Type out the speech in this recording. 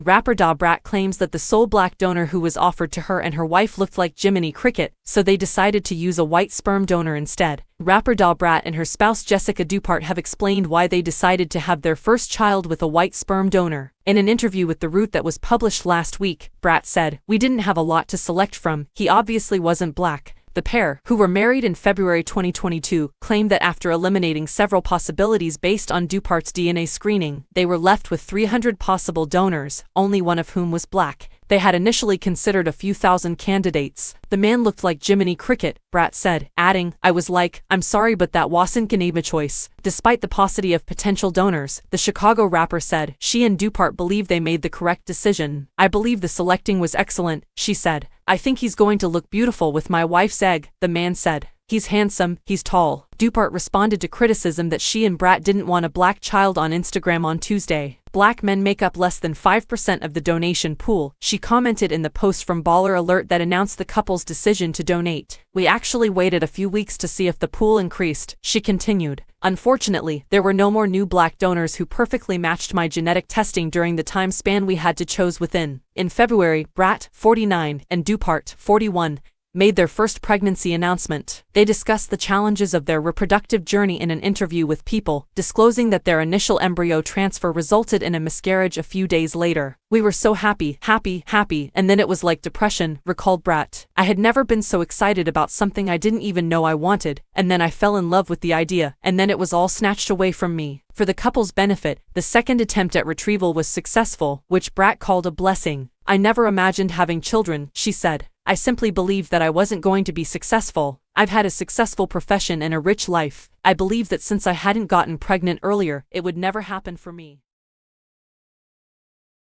Rapper Brat claims that the sole black donor who was offered to her and her wife looked like Jiminy Cricket, so they decided to use a white sperm donor instead. Rapper Brat and her spouse Jessica Dupart have explained why they decided to have their first child with a white sperm donor. In an interview with The Root that was published last week, Brat said, "We didn't have a lot to select from, he obviously wasn't black." The pair, who were married in February 2022, claimed that after eliminating several possibilities based on Dupart's DNA screening, they were left with 300 possible donors, only one of whom was black. They had initially considered a few thousand candidates. "The man looked like Jiminy Cricket," Brat said, adding, "I was like, I'm sorry but that wasn't gonna be a choice." Despite the paucity of potential donors, the Chicago rapper said she and Dupart believe they made the correct decision. "I believe the selecting was excellent," she said. "I think he's going to look beautiful with my wife's egg," the man said. "He's handsome, he's tall." Dupart responded to criticism that she and Brat didn't want a black child on Instagram on Tuesday. "Black men make up less than 5% of the donation pool," she commented in the post from Baller Alert that announced the couple's decision to donate. "We actually waited a few weeks to see if the pool increased," she continued. "Unfortunately, there were no more new black donors who perfectly matched my genetic testing during the time span we had to choose within." In February, Brat, 49, and Dupart, 41, made their first pregnancy announcement. They discussed the challenges of their reproductive journey in an interview with People, disclosing that their initial embryo transfer resulted in a miscarriage a few days later. "We were so happy, and then it was like depression," recalled Brat. "I had never been so excited about something I didn't even know I wanted, and then I fell in love with the idea, and then it was all snatched away from me." For the couple's benefit, the second attempt at retrieval was successful, which Brat called a blessing. "I never imagined having children," she said. "I simply believed that I wasn't going to be successful. I've had a successful profession and a rich life. I believed that since I hadn't gotten pregnant earlier, it would never happen for me."